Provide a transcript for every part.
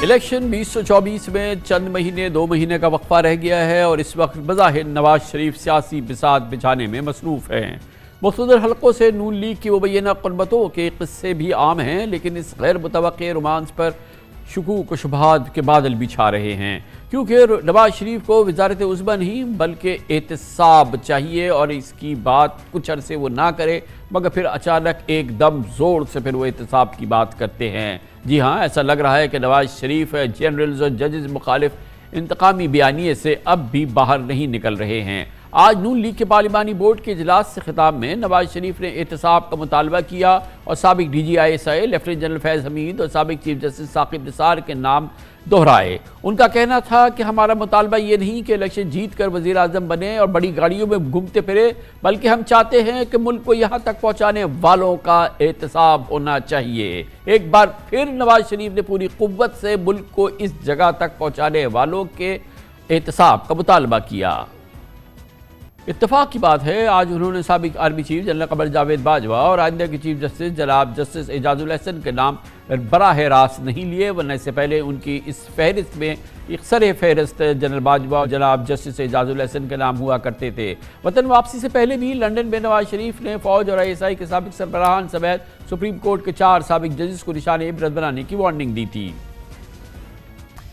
Election 2024 में चंद महीने 2 महीने का वक्फा रह गया है और इस वक्त बज़ाहिर नवाज शरीफ सियासी बिसात बिछाने में मसरूफ़ हैं। मुख्तलिफ हलकों से नून लीग की मुबैना क़ुर्बतों के किस्से भी आम हैं, लेकिन इस गैर मुतवक्के रोमांस पर शुकूक व शुबहात के बादल भी छा रहे हैं, क्योंकि नवाज शरीफ को वज़ारत उज़्मा नहीं बल्कि एहतसाब चाहिए और इसकी बात कुछ अरसे वो ना करे, मगर फिर अचानक एकदम ज़ोर से फिर वो एहतसाब की बात करते हैं। जी हाँ, ऐसा लग रहा है कि नवाज शरीफ जनरल्स और जजेस मुखालिफ इंतकामी बयानिए से अब भी बाहर नहीं निकल रहे हैं। आज नून लीग के पार्लिमानी बोर्ड के इजलास से खिताब में नवाज शरीफ ने एहतसाब का मुतालबा किया और साबिक DGI लेफ्टिनेंट जनरल फैज़ हमीद और साबिक चीफ जस्टिस साकिब निसार के नाम दोहराए। उनका कहना था कि हमारा मुतालबा ये नहीं कि इलेक्शन जीत कर वज़ीर आज़म बने और बड़ी गाड़ियों में घूमते फिरे, बल्कि हम चाहते हैं कि मुल्क को यहाँ तक पहुँचाने वालों का एहतसाब होना चाहिए। एक बार फिर नवाज शरीफ ने पूरी कुव्वत से मुल्क को इस जगह तक पहुँचाने वालों के एहतसाब का मुतालबा किया। इत्तफाक की बात है, आज उन्होंने साबिक army chief general Qamar Javed Bajwa और आइंदा के चीफ जस्टिस जनाब जस्टिस एजाजुल अहसन के नाम बराह रास्त नहीं लिए, वरना इससे पहले उनकी इस फहरिस्त में सर फहरिस्त जनरल बाजवा और जनाब जस्टिस एजाजुल अहसन के नाम हुआ करते थे। वतन वापसी से पहले भी लंदन में नवाज शरीफ ने फौज और ISI के साबिक सरबराहान समेत सुप्रीम कोर्ट के 4 साबिक जजेस को निशान इबरत बनाने की वार्निंग दी थी।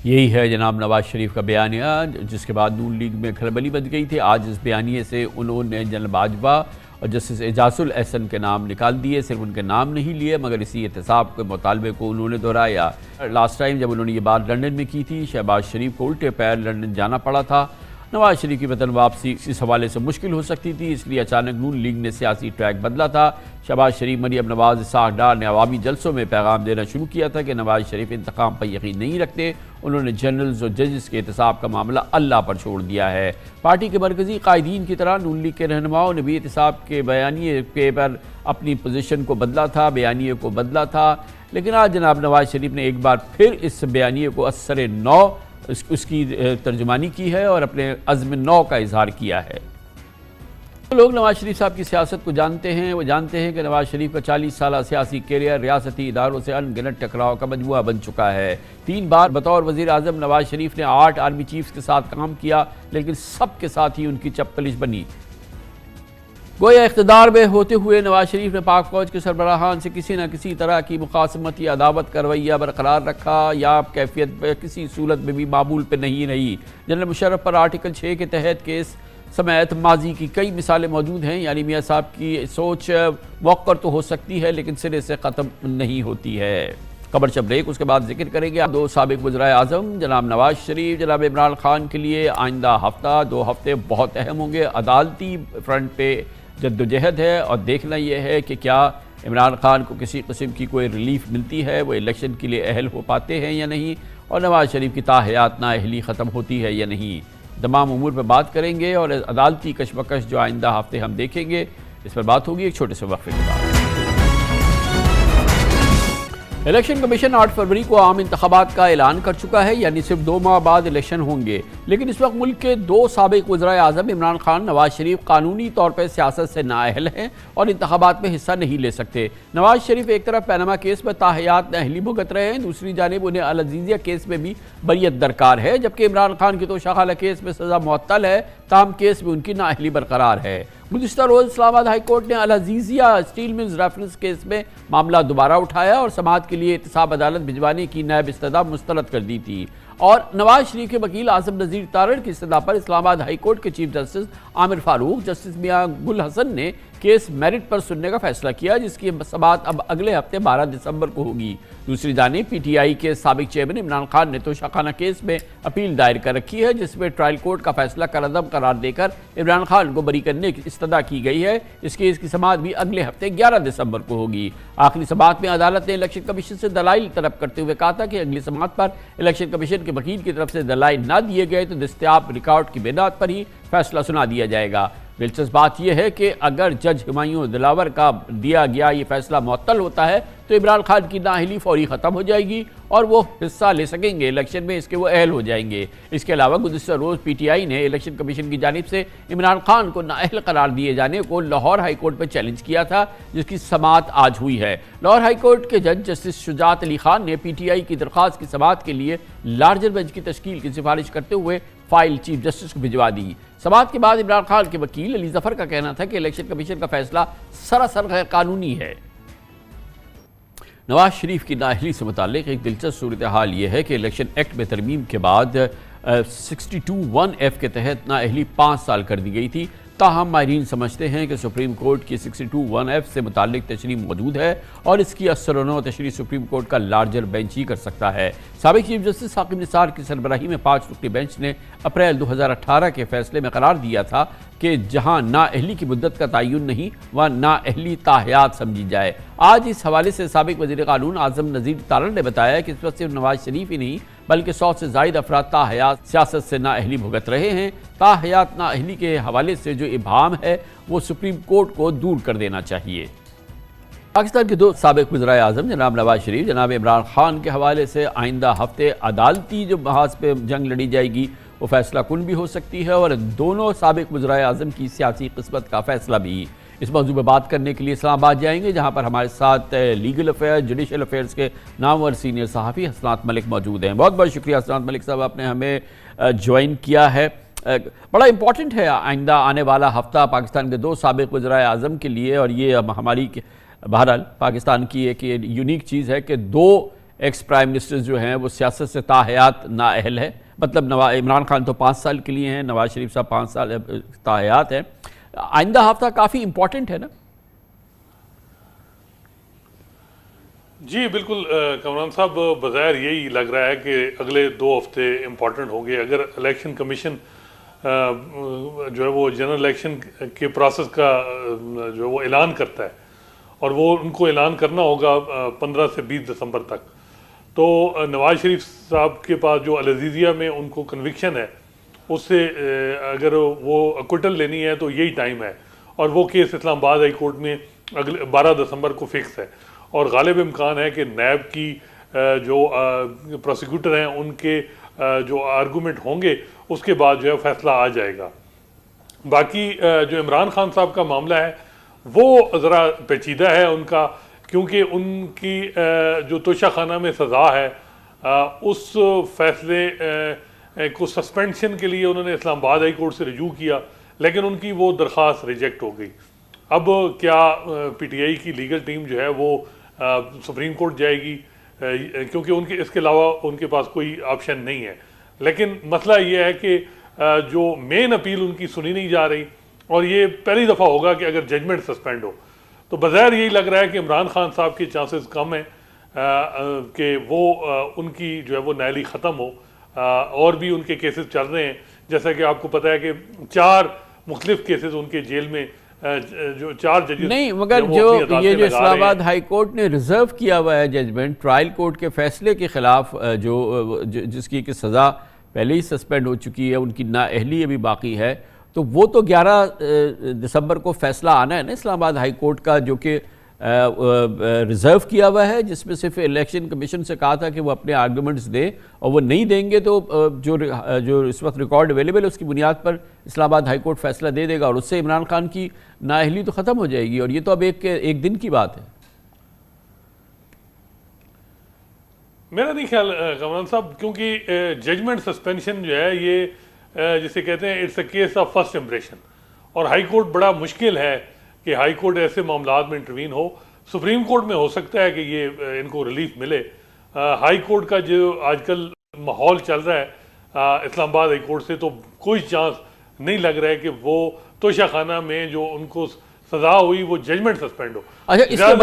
यही है जनाब नवाज शरीफ का बयानिया, जिसके बाद नून लीग में खलबली बच गई थी। आज इस बयानिए से उन्होंने जनरल बाजवा और जस्टिस एजाजुल अहसन के नाम निकाल दिए, सिर्फ उनके नाम नहीं लिए मगर इसी एहतसाब के मुतालबे को उन्होंने दोहराया। लास्ट टाइम जब उन्होंने ये बात लंदन में की थी, शहबाज शरीफ को उल्टे पैर लंदन जाना पड़ा था। नवाज शरीफ की वतन वापसी इस हवाले से मुश्किल हो सकती थी, इसलिए अचानक नून लीग ने सियासी ट्रैक बदला था। शहबाज शरीफ, मरियम नवाज, इसहाक डार ने अवामी जलसों में पैगाम देना शुरू किया था कि नवाज शरीफ इंतकाम पर यकीन नहीं रखते। उन्होंने जनरल्स और जजेस के एहतसाब का मामला अल्लाह पर छोड़ दिया है। पार्टी के मरकजी कायदीन की तरह नून लीग के रहनुमाओं ने भी एहतसाब के बयानिए के पर अपनी पोजीशन को बदला था, बयानिए को बदला था, लेकिन आज जनाब नवाज शरीफ ने एक बार फिर इस बयानिए को असर नौ उसकी तर्जुमानी की है और अपने अज़्म नौ का इजहार किया है। तो लोग नवाज शरीफ साहब की सियासत को जानते हैं, वो जानते हैं कि नवाज शरीफ का 40 साल सियासी कैरियर रियासती इदारों से अनगिनत टकराव का मजमुआ बन चुका है। 3 बार बतौर वज़ीर आज़म नवाज शरीफ ने 8 आर्मी चीफ्स के साथ काम किया, लेकिन सबके साथ ही उनकी चप्पलिश बनी। गोया इख्तिदार में होते हुए नवाज शरीफ ने पाक फौज के सरबराहान से किसी न किसी तरह की मुखासमत या अदावत का रवैया बरकरार रखा या कैफियत पर किसी सूरत में भी मामूल पर नहीं रही। जनरल मुशर्रफ पर आर्टिकल 6 के तहत केस समेत माजी की कई मिसालें मौजूद हैं। यानी मियाँ साहब की सोच मौक़र तो हो सकती है, लेकिन सिरे से ख़त्म नहीं होती है। खबर शब ब्रेक, उसके बाद जिक्र करेंगे 2 साबिक वज़राए आज़म जनाब नवाज शरीफ, जनाब इमरान खान के लिए आइंदा हफ्ता 2 हफ्ते बहुत अहम होंगे। अदालती फ्रंट पे जद्दोजहद है और देखना यह है कि क्या इमरान खान को किसी किस्म की कोई रिलीफ मिलती है, वो इलेक्शन के लिए अहल हो पाते हैं या नहीं, और नवाज शरीफ की ताहयात नाअहली ख़त्म होती है या नहीं। तमाम उमूर पर बात करेंगे और अदालती कशमकश जो आइंदा हफ्ते हम देखेंगे, इस पर बात होगी एक छोटे से वक्फे के बाद। इलेक्शन कमीशन 8 फरवरी को आम इंतखाबात का ऐलान कर चुका है, यानी सिर्फ 2 माह बाद इलेक्शन होंगे। लेकिन इस वक्त मुल्क के 2 साबिक वज़राए आज़म इमरान खान, नवाज शरीफ कानूनी तौर पर सियासत से नाअहल हैं और इंतखाबात में हिस्सा नहीं ले सकते। नवाज शरीफ एक तरफ पैनामा केस में ताहयात नाअहली भुगत रहे हैं, दूसरी जानिब उन्हें अल अज़ीज़िया केस में भी बरियत दरकार है, जबकि इमरान खान की तोशाखाना केस में सज़ा मुअत्तल है, ताहम केस में उनकी नाअहली बरकरार है। गुज़िश्ता रोज़ इस्लामाबाद हाई कोर्ट ने Al Azizia steel mills reference case में मामला दोबारा उठाया और समाअत के लिए एहतसाब अदालत भिजवाने की नायब इस्तदा मुस्तरद कर दी थी। और नवाज शरीफ के वकील आज़म नज़ीर तारड़ की इस्तदा पर इस्लामाबाद हाई कोर्ट के chief justice Aamir Farooq, justice मियाँ गुल हसन ने केस मेरिट पर सुनने का फैसला किया, जिसकी समाअत अब अगले हफ्ते 12 दिसंबर को होगी। दूसरी जानिब PTI के साबिक चेयरमैन इमरान खान ने तोशाखाना केस में अपील दायर कर रखी है, जिसमें ट्रायल कोर्ट का फैसला करअदम करार देकर इमरान खान को बरी करने की इस्तदा की गई है। इस केस की समाअत भी अगले हफ्ते 11 दिसंबर को होगी। आखिरी समाअत में अदालत ने इलेक्शन कमीशन से दलाइल तलब करते हुए कहा था कि अगली समाअत पर इलेक्शन कमीशन के वकील की तरफ से दलाइल ना दिए गए तो दस्तयाब रिकॉर्ड की बिनाद पर ही फैसला सुना दिया जाएगा। दिलचस्प बात यह है कि अगर जज हुमायूं दिलावर का दिया गया ये फैसला मुअत्तल होता है तो इमरान खान की नाअहली फौरी ख़त्म हो जाएगी और वो हिस्सा ले सकेंगे इलेक्शन में, इसके वो अहल हो जाएंगे। इसके अलावा गुज़िश्ता रोज़ PTI ने इलेक्शन कमीशन की जानिब से इमरान खान को नाअहल करार दिए जाने को लाहौर हाई कोर्ट पर चैलेंज किया था, जिसकी समाअत आज हुई है। लाहौर हाई कोर्ट के जज जस्टिस शुजात अली खान ने PTI की दरख्वास्त की समाअत के लिए लार्जर बेंच की तश्कील की सिफारिश करते हुए फाइल चीफ जस्टिस को भिजवा दी। समाअत के बाद इमरान खान के वकील अली जफर का कहना था कि इलेक्शन कमीशन का फैसला सरासर गैर कानूनी है। नवाज शरीफ की नाअहली से मुताल्लिक एक दिलचस्प सूरत हाल ये है कि इलेक्शन एक्ट में तरमीम के बाद 62(1)(f) के तहत नाअहली 5 साल कर दी गई थी। ताहम माहिरीन समझते हैं कि सुप्रीम कोर्ट की 62(1)(f) से मुताल्लिक तशरीह मौजूद है और इसकी असर-ओ-नौ तशरीह सुप्रीम कोर्ट का लार्जर बेंच ही कर सकता है। साबिक चीफ जस्टिस साकिब निसार की सरबराही में 5 रुकनी बेंच ने अप्रैल 2018 के फैसले में करार दिया था कि जहां नाअहली की मुद्दत का तयन नहीं वहाँ नाअहली ताहयात समझी जाए। आज इस हवाले से साबिक वज़ीर क़ानून आज़म नज़ीर तारड़ ने बताया कि इस वक्त सिर्फ नवाज शरीफ ही नहीं बल्कि 100 से ज़ायद अफराद ताहयात सियासत से नाअहली भुगत रहे हैं। ताहयात नाअहली के हवाले से जो इबाहम है वो सुप्रीम कोर्ट को दूर कर देना चाहिए। पाकिस्तान के 2 साबिक वज़ीर आज़म जनाब नवाज शरीफ जनाब इमरान खान के हवाले से आइंदा हफ्ते अदालती जो बहस पे जंग लड़ी जाएगी वो फैसला कुन भी हो सकती है और दोनों साबिक वज़ीर आज़म की सियासी किस्मत का फैसला भी। इस मौजूद पर बात करने के लिए इस्लामाबाद जाएंगे, जहाँ पर हमारे साथ लीगल अफेयर जुडिशल अफेयर्स के नामवर सीनियर सहाफ़ी हसनात मलिक मौजूद हैं। बहुत बहुत शुक्रिया हसनात मलिक साहब, आपने हमें ज्वाइन किया है। बड़ा इंपॉर्टेंट है आइंदा आने वाला हफ्ता पाकिस्तान के 2 साबिक वज़ीर आज़म के लिए, और ये हमारी बहरहाल पाकिस्तान की एक यूनिक चीज़ है कि 2 एक्स प्राइम मिनिस्टर्स जो हैं वो सियासत से ताहयात नाअहल है। मतलब इमरान खान तो 5 साल के लिए हैं, नवाज शरीफ साहब 5 साल ताहयात हैं। आइंदा हफ्ता काफ़ी इंपॉर्टेंट है ना? जी बिल्कुल कमरान साहब, बज़ाहिर यही लग रहा है कि अगले 2 हफ्ते इम्पॉर्टेंट होंगे। अगर इलेक्शन कमीशन जो है वो जनरल इलेक्शन के प्रोसेस का जो है वो ऐलान करता है और वो उनको ऐलान करना होगा 15 से 20 दिसंबर तक, तो नवाज शरीफ साहब के पास जो अल-अज़ीज़िया में उनको कन्विक्शन है उससे अगर वो अक्विटल लेनी है तो यही टाइम है। और वो केस इस्लामाबाद हाई कोर्ट में अगले 12 दिसंबर को फिक्स है और गालिब इम्कान है कि नैब की जो प्रोसिक्यूटर हैं उनके जो आर्गूमेंट होंगे उसके बाद जो है फैसला आ जाएगा। बाकी जो इमरान खान साहब का मामला है वो ज़रा पेचीदा है उनका, क्योंकि उनकी जो तोशा खाना में सज़ा है उस फैसले को सस्पेंशन के लिए उन्होंने इस्लामाबाद हाई कोर्ट से रजू किया, लेकिन उनकी वो दरख्वास्त रिजेक्ट हो गई। अब क्या PTI की लीगल टीम जो है वो सुप्रीम कोर्ट जाएगी, क्योंकि उनके इसके अलावा उनके पास कोई ऑप्शन नहीं है। लेकिन मसला ये है कि जो मेन अपील उनकी सुनी नहीं जा रही और ये पहली दफ़ा होगा कि अगर जजमेंट सस्पेंड हो, तो बज़ाहिर यही लग रहा है कि इमरान खान साहब के चांसेस कम हैं कि वो उनकी जो है वो नाअहली ख़त्म हो। और भी उनके केसेस चल रहे हैं, जैसा कि आपको पता है कि 4 मुख्तलिफ केसेस उनके जेल में जो 4 जजेस नहीं, मगर जो ये जो इस्लामाबाद हाई कोर्ट ने रिजर्व किया हुआ है जजमेंट ट्रायल कोर्ट के फैसले के खिलाफ, जिसकी कि सज़ा पहले ही सस्पेंड हो चुकी है, उनकी नाअहली अभी बाकी है, तो वो तो 11 दिसंबर को फैसला आना है ना इस्लामाबाद हाई कोर्ट का, जो कि रिजर्व किया हुआ है, जिसमें सिर्फ इलेक्शन कमीशन से कहा था कि वो अपने आर्गूमेंट्स दें और वो नहीं देंगे तो जो इस वक्त रिकॉर्ड अवेलेबल है उसकी बुनियाद पर इस्लामाबाद हाई कोर्ट फैसला दे देगा और उससे इमरान खान की नाअहली तो ख़त्म हो जाएगी। और ये तो अब एक दिन की बात है। मेरा नहीं ख्याल कमरान साहब, क्योंकि जजमेंट सस्पेंशन जो है ये जिसे कहते हैं it's a case of first impression, और हाई कोर्ट बड़ा मुश्किल है कि हाई कोर्ट ऐसे मामलात में इंटरवीन हो। सुप्रीम कोर्ट में हो सकता है कि ये इनको रिलीफ मिले। हाई कोर्ट का जो आजकल माहौल चल रहा है इस्लामाबाद हाई कोर्ट से, तो कोई चांस नहीं लग रहा है कि वो तोशा खाना में जो उनको सजा हुई वो जजमेंट सस्पेंड हो। अच्छा, इसके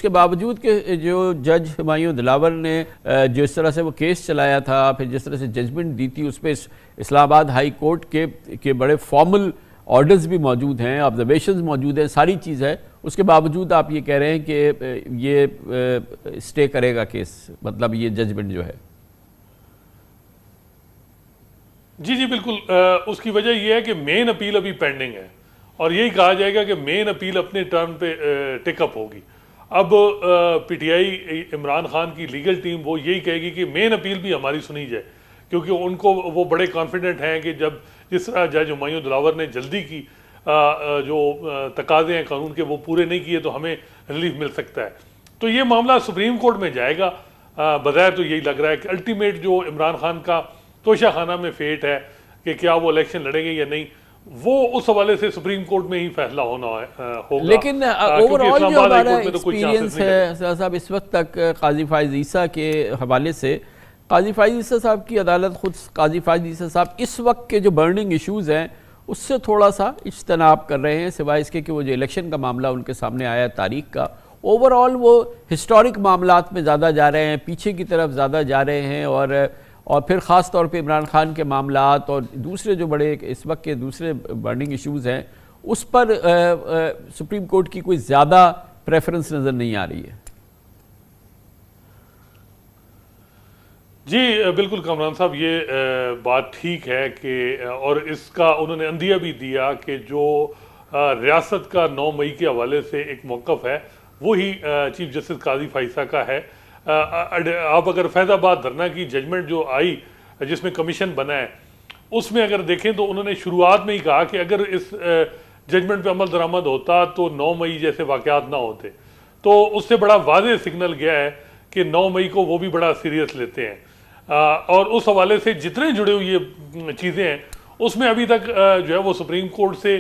बावजूद के जो जज हुमायूं दिलावर ने जिस तरह से वो केस चलाया था, फिर जिस तरह से जजमेंट दी थी, उस पर इस्लामाबाद हाई कोर्ट के बड़े फॉर्मल ऑर्डर्स भी मौजूद हैं, ऑब्जर्वेशंस मौजूद हैं, सारी चीज़ है, उसके बावजूद आप ये कह रहे हैं कि ये स्टे करेगा केस, मतलब ये जजमेंट जो है। जी जी बिल्कुल, उसकी वजह यह है कि मेन अपील अभी पेंडिंग है और यही कहा जाएगा कि मेन अपील अपने टर्न पे टेकअप होगी। अब पीटीआई इमरान खान की लीगल टीम वो यही कहेगी कि मेन अपील भी हमारी सुनी जाए, क्योंकि उनको वो बड़े कॉन्फिडेंट हैं कि जब जिस तरह जज हुमायूं दिलावर ने जल्दी की जो तकाजे हैं कानून के वो पूरे नहीं किए तो हमें रिलीफ मिल सकता है। तो ये मामला सुप्रीम कोर्ट में जाएगा। बज़ाहिर तो यही लग रहा है कि अल्टीमेट जो इमरान खान का तोशा खाना में फेट है कि क्या वो इलेक्शन लड़ेंगे या नहीं, वो उस हवाले से सुप्रीम कोर्ट में ही फैसला होगा। लेकिन ओवरऑल जो हमारा एक्सपीरियंस है साहब इस वक्त तक काजी फाइज ईसा के हवाले से, काजी फाइज ईसा साहब की अदालत खुद काजी फाइज ईसा साहब इस वक्त के जो बर्निंग इश्यूज़ हैं उससे थोड़ा सा इज्तनाब कर रहे हैं, सिवाय इसके कि वो जो इलेक्शन का मामला उनके सामने आया तारीख का, ओवरऑल वो हिस्टोरिक मामलात में ज़्यादा जा रहे हैं, पीछे की तरफ ज़्यादा जा रहे हैं। और फिर ख़ास तौर पे इमरान खान के मामलात और दूसरे जो बड़े इस वक्त के दूसरे बर्निंग इश्यूज़ हैं उस पर सुप्रीम कोर्ट की कोई ज़्यादा प्रेफरेंस नज़र नहीं आ रही है। जी बिल्कुल कामरान साहब, ये बात ठीक है कि और इसका उन्होंने अंदिया भी दिया कि जो रियासत का 9 मई के हवाले से एक मौक़िफ़ है वही चीफ जस्टिस काजी फाइसा का है। आप अगर फैज़ाबाद धरना की जजमेंट जो आई जिसमें कमीशन बना है उसमें अगर देखें तो उन्होंने शुरुआत में ही कहा कि अगर इस जजमेंट पे अमल दरामद होता तो 9 मई जैसे वाक़यात ना होते। तो उससे बड़ा वाज़ेह सिग्नल गया है कि 9 मई को वो भी बड़ा सीरियस लेते हैं। और उस हवाले से जितने जुड़े हुई ये चीज़ें हैं उसमें अभी तक जो है वो सुप्रीम कोर्ट से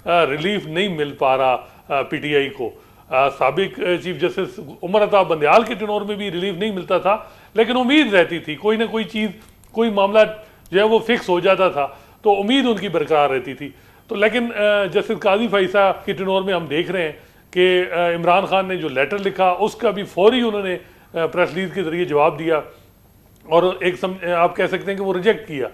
रिलीफ नहीं मिल पा रहा पीटीआई को। साबिक चीफ जस्टिस उमर अता बंदयाल के टेनोर में भी रिलीफ नहीं मिलता था, लेकिन उम्मीद रहती थी कोई ना कोई चीज़, कोई मामला जो है वो फिक्स हो जाता था तो उम्मीद उनकी बरकरार रहती थी। तो लेकिन जस्टिस काजी फाइसा के टेनोर में हम देख रहे हैं कि इमरान खान ने जो लेटर लिखा उसका भी फौरी उन्होंने प्रेस रिलीज के ज़रिए जवाब दिया और आप कह सकते हैं कि वो रिजेक्ट किया